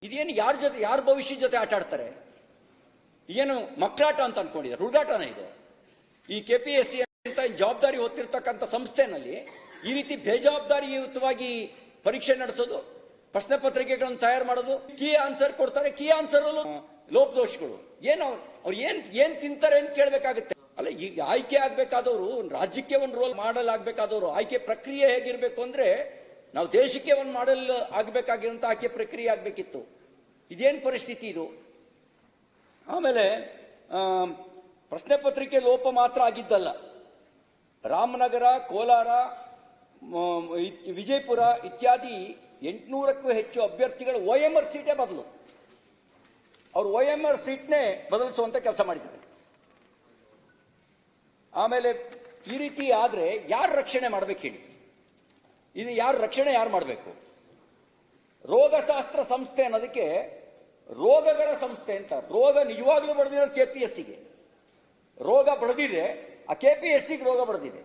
ಇದೇನು ಯಾರ ಭವಿಷ್ಯದ ಜೊತೆ ಆಟ ಆಡ್ತಾರೆ? ಏನು ಮಕ್ಕಳಾಟ ಅಂತ ಅನ್ಕೊಂಡಿದ್ದಾರೆ? ಹುಡುಗಾಟನ ಇದು? ಈ ಕೆಪಿಎಸ್ಸಿ ಅಂತ ಜವಾಬ್ದಾರಿ ಹೊತ್ತಿರ್ತಕ್ಕಂಥ ಸಂಸ್ಥೆನಲ್ಲಿ ಈ ರೀತಿ ಬೇಜವಾಬ್ದಾರಿಯುತವಾಗಿ ಪರೀಕ್ಷೆ ನಡೆಸೋದು, ಪ್ರಶ್ನೆ ಪತ್ರಿಕೆಗಳನ್ನು ತಯಾರು ಮಾಡೋದು, ಕೀ ಆನ್ಸರ್ ಕೊಡ್ತಾರೆ, ಕೀ ಆನ್ಸರ್ ಲೋಪದೋಷಗಳು. ಏನು ಅವ್ರು ಏನ್ ತಿಂತಾರೆ ಅಂತ ಕೇಳಬೇಕಾಗುತ್ತೆ. ಅಲ್ಲ, ಈಗ ಆಯ್ಕೆ ಆಗ್ಬೇಕಾದವರು, ರಾಜ್ಯಕ್ಕೆ ಒಂದು ರೋಲ್ ಮಾಡಲ್ ಆಗ್ಬೇಕಾದವರು, ಆಯ್ಕೆ ಪ್ರಕ್ರಿಯೆ ಹೇಗಿರ್ಬೇಕು ಅಂದ್ರೆ ನಾವು ದೇಶಕ್ಕೆ ಒಂದು ಮಾಡಲ್ ಆಗ್ಬೇಕಾಗಿರೋಂಥ ಆಯ್ಕೆ ಪ್ರಕ್ರಿಯೆ ಆಗ್ಬೇಕಿತ್ತು. ಇದೇನು ಪರಿಸ್ಥಿತಿ ಇದು? ಆಮೇಲೆ ಪ್ರಶ್ನೆ ಪತ್ರಿಕೆ ಲೋಪ ಮಾತ್ರ ಆಗಿದ್ದಲ್ಲ, ರಾಮನಗರ, ಕೋಲಾರ, ವಿಜಯಪುರ ಇತ್ಯಾದಿ 800ಕ್ಕೂ ಹೆಚ್ಚು ಅಭ್ಯರ್ಥಿಗಳು OMR ಸೀಟೇ ಬದಲು, ಅವರು OMR ಸೀಟ್ನೇ ಬದಲಿಸುವಂತ ಕೆಲಸ ಮಾಡಿದ್ದಾರೆ. ಆಮೇಲೆ ಈ ರೀತಿ ಆದ್ರೆ ಯಾರು ರಕ್ಷಣೆ ಮಾಡ್ಬೇಕು ಹೇಳಿ? ಇದು ಯಾರು ಮಾಡಬೇಕು? ರೋಗಶಾಸ್ತ್ರ ಸಂಸ್ಥೆ ಅನ್ನೋದಕ್ಕೆ ರೋಗಗಳ ಸಂಸ್ಥೆ ಅಂತ. ರೋಗ ನಿಜವಾಗ್ಲೂ ಬಡ್ದಿರೋದು KPSCಗೆ ರೋಗ ಬಡ್ದಿದೆ, ಆ KPSCಗೆ ರೋಗ ಬಡ್ದಿದೆ.